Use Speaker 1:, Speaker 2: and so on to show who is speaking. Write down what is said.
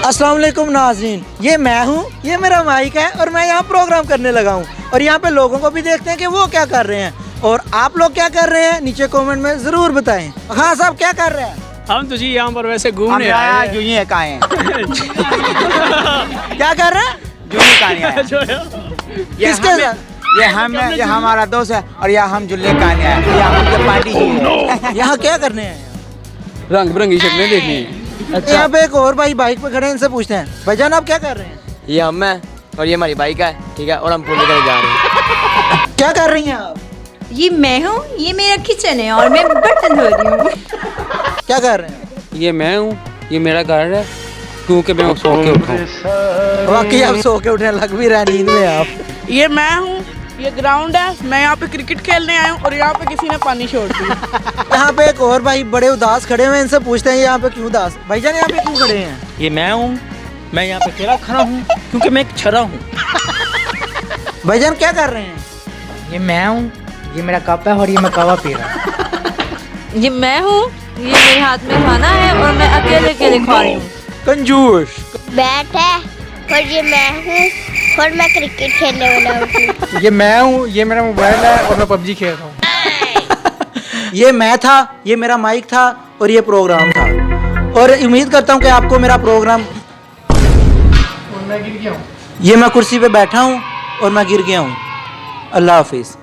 Speaker 1: अस्सलाम वालेकुम नाज़रीन, ये मैं हूँ, ये मेरा माइक है और मैं यहाँ प्रोग्राम करने लगा हूँ और यहाँ पे लोगों को भी देखते हैं कि वो क्या कर रहे हैं और आप लोग क्या कर रहे हैं नीचे कमेंट में ज़रूर बताएं। हाँ साहब क्या कर रहे हैं?
Speaker 2: हम तो जी यहाँ पर वैसे घूमने आए हैं।
Speaker 3: जूही है कहाँ है?
Speaker 1: क्या कर रहे हैं?
Speaker 3: जूही कहाँ है?
Speaker 1: किसके साथ?
Speaker 3: ये हमारा दोस्त है और यह हम जुल्ले कहाँ है? ये हम पार्टी ही है।
Speaker 1: यहाँ क्या करने हैं?
Speaker 2: रंग बिरंगी शक्लें देखनी है।
Speaker 1: यहाँ पे एक और भाई बाइक पे खड़े हैं, इनसे पूछते हैं भाईजान आप क्या कर रहे हैं?
Speaker 4: ये हम है और ये हमारी बाइक है, ठीक है, और हम पूल लेकर जा रहे हैं।
Speaker 1: क्या कर रही हैं आप?
Speaker 5: ये मैं हूँ, ये मेरा किचन है और मैं बर्तन धो रही हूँ।
Speaker 1: क्या कर रहे हैं?
Speaker 2: ये मैं हूँ, ये मेरा घर है, क्योंकि मैं सो के उठा।
Speaker 1: वाकई आप सो के उठने लग भी रहे हैं नींद में आप।
Speaker 6: ये मैं हूँ, ये ग्राउंड है, मैं यहाँ पे क्रिकेट खेलने आया हूँ और यहाँ पे किसी ने पानी छोड़ दिया।
Speaker 1: यहाँ पे एक और भाई बड़े उदास खड़े हुए हैं, इनसे पूछते हैं यहाँ पे क्यों उदास? भाईजान यहाँ पे क्यों खड़े हैं?
Speaker 7: ये मैं हूँ, मैं यहाँ पे अकेला खड़ा हूँ क्योंकि मैं एक छरा हूँ।
Speaker 1: भाईजान क्या कर रहे हैं?
Speaker 8: ये मैं हूँ, ये मेरा कप है और ये मैं कहवा पी रहा हूँ।
Speaker 5: ये मैं हूँ, ये मेरे हाथ में खाना है और मैं अकेले अकेले खा रही हूँ।
Speaker 1: कंजूस।
Speaker 9: बैट है और ये मैं हूँ और मैं क्रिकेट खेलने वाला हूँ।
Speaker 8: ये मैं हूँ, ये मेरा मोबाइल है और मैं पबजी खेल रहा हूँ।
Speaker 1: ये मैं था, ये मेरा माइक था और ये प्रोग्राम था और उम्मीद करता हूँ कि आपको मेरा प्रोग्राम।
Speaker 8: और मैं गिर गया हूँ।
Speaker 1: ये मैं कुर्सी पे बैठा हूँ और मैं गिर गया हूँ। अल्लाह हाफिज़।